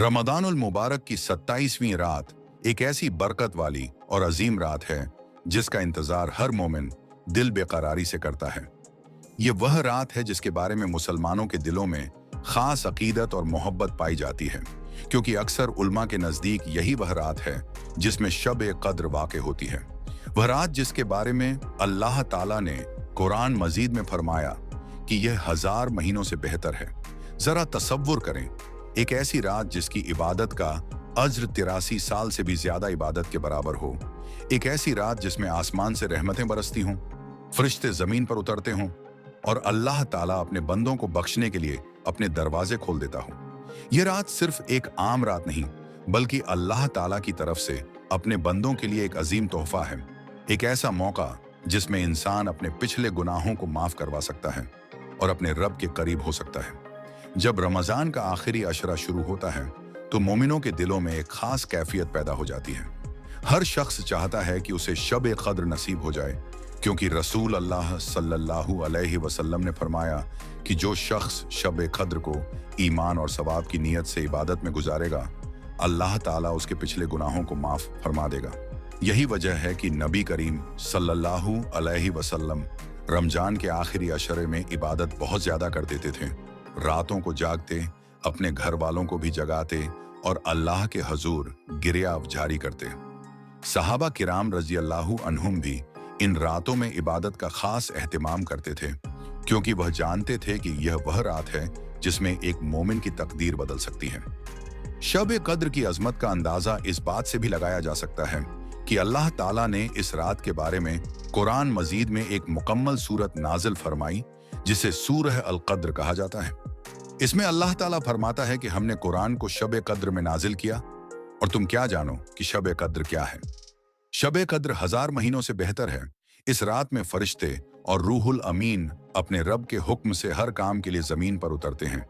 रमदानुल मुबारक की 27वीं रात एक ऐसी बरकत वाली और अजीम रात है जिसका इंतजार हर मोमिन दिल बेकरारी से करता है। ये वह रात है जिसके बारे में मुसलमानों के दिलों में खास अकीदत और मोहब्बत पाई जाती है, क्योंकि अक्सर उल्मा के नज़दीक यही वह रात है जिसमें शब-ए-क़द्र वाक़े होती है। वह रात जिसके बारे में अल्लाह ताला ने कुरान मजीद में फरमाया कि यह 1000 महीनों से बेहतर है। ज़रा तसव्वुर करें, एक ऐसी रात जिसकी इबादत का अज्र 83 साल से भी ज्यादा इबादत के बराबर हो। एक ऐसी रात जिसमें आसमान से रहमतें बरसती हों, फरिश्ते जमीन पर उतरते हों और अल्लाह ताला अपने बंदों को बख्शने के लिए अपने दरवाजे खोल देता हो। यह रात सिर्फ एक आम रात नहीं, बल्कि अल्लाह ताला की तरफ से अपने बंदों के लिए एक अजीम तोहफा है। एक ऐसा मौका जिसमें इंसान अपने पिछले गुनाहों को माफ करवा सकता है और अपने रब के करीब हो सकता है। जब रमजान का आखिरी अशरा शुरू होता है तो मोमिनों के दिलों में एक खास कैफियत पैदा हो जाती है। हर शख्स चाहता है कि उसे शब-ए-क़द्र नसीब हो जाए, क्योंकि रसूल अल्लाह सल्लल्लाहु अलैहि वसल्लम ने फरमाया कि जो शख्स शब-ए-क़द्र को ईमान और सवाब की नीयत से इबादत में गुजारेगा, अल्लाह ताला उसके पिछले गुनाहों को माफ फरमा देगा। यही वजह है कि नबी करीम सल्लल्लाहु अलैहि वसल्लम रमजान के आखिरी अशरे में इबादत बहुत ज्यादा कर देते थे। रातों को जागते, अपने घर वालों को भी जगाते और अल्लाह के हजूर गिरिया जारी करते। सहाबा किराम रजी अल्लाहु अन्हुम भी इन रातों में इबादत का खास एहतिमाम करते थे, क्योंकि वह जानते थे कि यह वह रात है जिसमें एक मोमिन की तकदीर बदल सकती है। शब-ए-क़द्र की अजमत का अंदाजा इस बात से भी लगाया जा सकता है कि अल्लाह ताला ने इस रात के बारे में कुरान मजीद में एक मुकम्मल सूरत नाजिल फरमाई, जिसे सूरह अल-क़द्र कहा जाता है। इसमें अल्लाह ताला फरमाता है कि हमने कुरान को शब-ए-क़द्र में नाजिल किया और तुम क्या जानो कि शब-ए-क़द्र क्या है। शब-ए-क़द्र 1000 महीनों से बेहतर है। इस रात में फरिश्ते और रूहुल अमीन अपने रब के हुक्म से हर काम के लिए जमीन पर उतरते हैं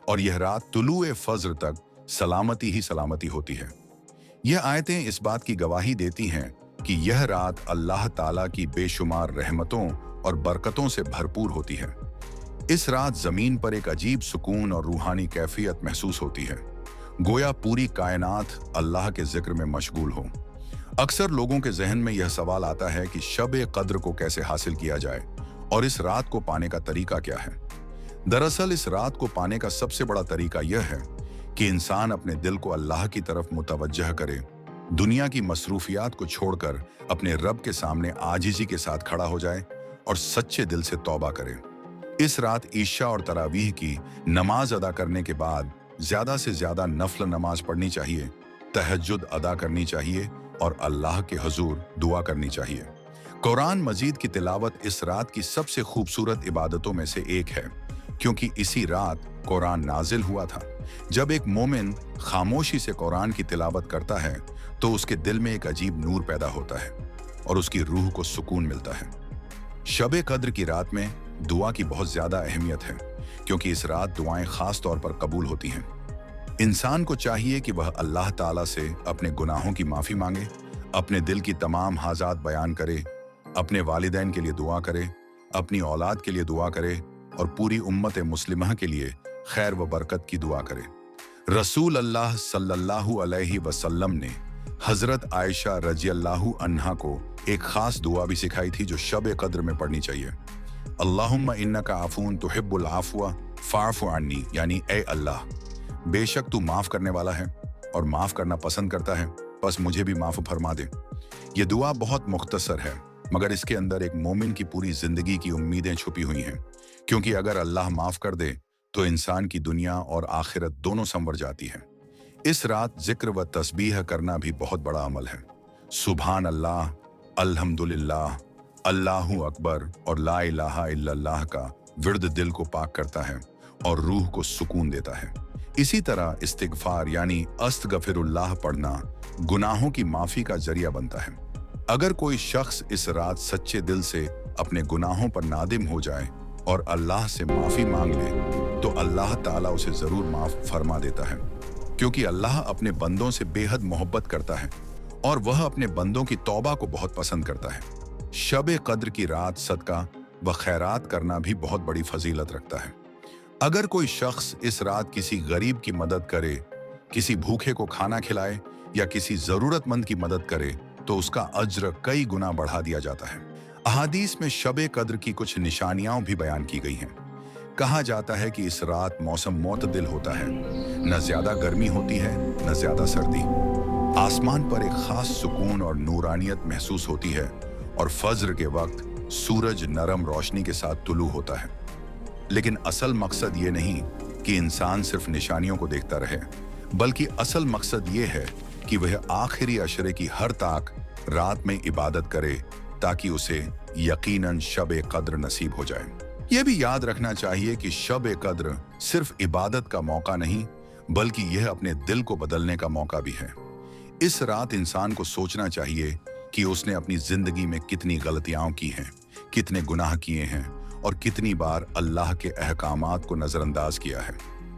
और यह रात तुलूए फज्र तक सलामती ही सलामती होती है। यह आयतें इस बात की गवाही देती हैं कि यह रात अल्लाह ताला की बेशुमार रहमतों और बरकतों से भरपूर होती है। इस रात जमीन पर एक अजीब सुकून और रूहानी कैफियत महसूस होती है, गोया पूरी कायनात अल्लाह के जिक्र में मशगूल हो। अक्सर लोगों के जहन में यह सवाल आता है कि शब-ए-क़द्र को कैसे हासिल किया जाए और इस रात को पाने का तरीका क्या है। दरअसल इस रात को पाने का सबसे बड़ा तरीका यह है कि इंसान अपने दिल को अल्लाह की तरफ मुतवज्जह करे, दुनिया की मसरूफियात को छोड़कर अपने रब के सामने आजिज़ी के साथ खड़ा हो जाए और सच्चे दिल से तौबा करे। इस रात ईशा और तरावीह की नमाज अदा करने के बाद ज्यादा से ज्यादा नफल नमाज पढ़नी चाहिए, तहज्जुद अदा करनी चाहिए और अल्लाह के हुजूर दुआ करनी चाहिए। कुरान मजीद की तिलावत इस रात की सबसे खूबसूरत इबादतों में से एक है, क्योंकि इसी रात कुरान नाजिल हुआ था। जब एक मोमिन खामोशी से कुरान की तिलावत करता है तो उसके दिल में एक अजीब नूर पैदा होता है और उसकी रूह को सुकून मिलता है। शब-ए-क़द्र की रात में दुआ की बहुत ज्यादा अहमियत है, क्योंकि इस रात दुआएं खास तौर पर कबूल होती हैं। इंसान को चाहिए कि वह अल्लाह ताला से अपने गुनाहों की माफी मांगे, अपने दिल की तमाम हाजात बयान करे, अपने वालिदैन के लिए दुआ करे, अपनी औलाद के लिए दुआ करे और पूरी उम्मत मुस्लिमह के लिए खैर व बरकत की दुआ करे। रसूल अल्लाह सल्लल्लाहु अलैहि वसल्लम ने हजरत आयशा रजी अल्लाहु अन्हा को एक खास दुआ भी सिखाई थी जो शब-ए-क़द्र में पढ़नी चाहिए। अल्लाहुम्मा इन्नका अफून तुहिब्बुल अफ़्व फ़अफ़ु अन्नी, यानी ए अल्लाह, बेशक तू माफ करने वाला है और माफ करना पसंद करता है, बस मुझे भी माफ फरमा दे। ये दुआ बहुत मुख्तसर है, मगर इसके अंदर एक मोमिन की पूरी जिंदगी की उम्मीदें छुपी हुई हैं, क्योंकि अगर अल्लाह माफ कर दे तो इंसान की दुनिया और आखिरत दोनों संवर जाती है। इस रात जिक्र व तस्बीह करना भी बहुत बड़ा अमल है। सुभान अल्लाह, अल्हम्दुलिल्लाह, अल्लाहु अकबर और ला इलाहा इल्लल्लाह का विर्द दिल को पाक करता है और रूह को सुकून देता है। इसी तरह इस्तिगफार यानी अस्तगफिरुल्लाह पढ़ना गुनाहों की माफी का जरिया बनता है। अगर कोई शख्स इस रात सच्चे दिल से अपने गुनाहों पर नादिम हो जाए और अल्लाह से माफी मांग ले तो अल्लाह ताला उसे जरूर माफ फरमा देता है, क्योंकि अल्लाह अपने बंदों से बेहद मोहब्बत करता है और वह अपने बंदों की तौबा को बहुत पसंद करता है। शब-ए-क़द्र की रात सदका व खैरात करना भी बहुत बड़ी फजीलत रखता है। अगर कोई शख्स इस रात किसी गरीब की मदद करे किसी भूखे को खाना खिलाए या किसी जरूरतमंद की मदद करे तो उसका अज्र कई गुना बढ़ा दिया जाता है। अहादीस में शब कद्र की कुछ निशानियां भी बयान की गई हैं। कहा जाता है कि इस रात मौसम मोतदिल होता है, न ज्यादा गर्मी होती है न ज्यादा सर्दी। आसमान पर एक खास सुकून और नूरानियत महसूस होती है और फज्र के वक्त सूरज नरम रोशनी के साथ तुलू होता है। लेकिन असल मकसद ये नहीं कि इंसान सिर्फ निशानियों को देखता रहे, बल्कि असल मकसद ये है कि वह आखिरी अशरे की हर ताक रात में इबादत करे ताकि उसे यकीनन शब कद्र नसीब हो जाए। यह भी याद रखना चाहिए कि शब कद्र सिर्फ इबादत का मौका नहीं, बल्कि यह अपने दिल को बदलने का मौका भी है। इस रात इंसान को सोचना चाहिए कि उसने अपनी जिंदगी में कितनी गलतियां की हैं, कितने गुनाह किए हैं और कितनी बार अल्लाह के अहकामात को नजरअंदाज किया है।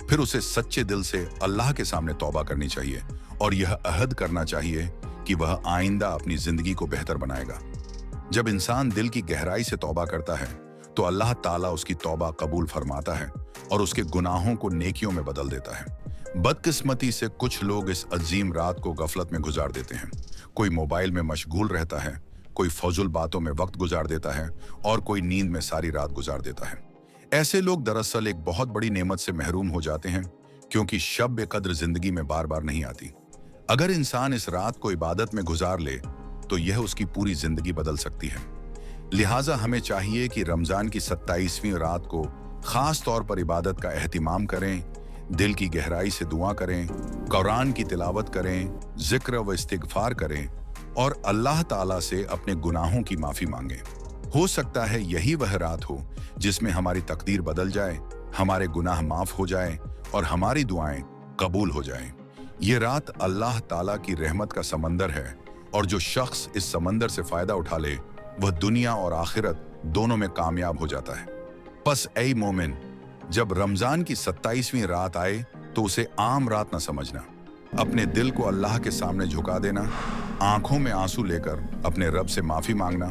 फिर उसे सच्चे दिल से अल्लाह के सामने तौबा करनी चाहिए और यह अहद करना चाहिए कि वह आइंदा अपनी जिंदगी को बेहतर बनाएगा। जब इंसान दिल की गहराई से तौबा करता है तो अल्लाह ताला उसकी तौबा कबूल फरमाता है और उसके गुनाहों को नेकियों में बदल देता है। बदकिस्मती से कुछ लोग इस अजीम रात को गफलत में गुजार देते हैं। कोई मोबाइल में मशगूल रहता है, कोई फजूल बातों में वक्त गुजार देता है और कोई नींद में सारी रात गुजार देता है। ऐसे लोग दरअसल एक बहुत बड़ी नेमत से महरूम हो जाते हैं, क्योंकि शब कद्र जिंदगी में बार बार नहीं आती। अगर इंसान इस रात को इबादत में गुजार ले तो यह उसकी पूरी जिंदगी बदल सकती है। लिहाजा हमें चाहिए कि रमजान की 27वीं रात को खास तौर पर इबादत का एहतिमाम करें, दिल की गहराई से दुआ करें, कुरान की तिलावत करें, जिक्र व इस्तिगफार करें और अल्लाह ताला से अपने गुनाहों की माफी मांगें। हो सकता है यही वह रात हो जिसमें हमारी तकदीर बदल जाए, हमारे गुनाह माफ हो जाए और हमारी दुआएं कबूल हो जाएं। ये रात अल्लाह ताला की रहमत का समंदर है और जो शख्स इस समंदर से फायदा उठा ले वह दुनिया और आखिरत दोनों में कामयाब हो जाता है। बस ऐ मोमिन, जब रमजान की 27वीं रात आए तो उसे आम रात न समझना। अपने दिल को अल्लाह के सामने झुका देना, आंखों में आंसू लेकर अपने रब से माफी मांगना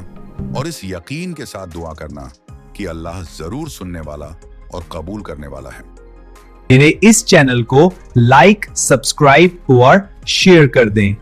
और इस यकीन के साथ दुआ करना कि अल्लाह जरूर सुनने वाला और कबूल करने वाला है। मेरे इस चैनल को लाइक, सब्सक्राइब और शेयर कर दें।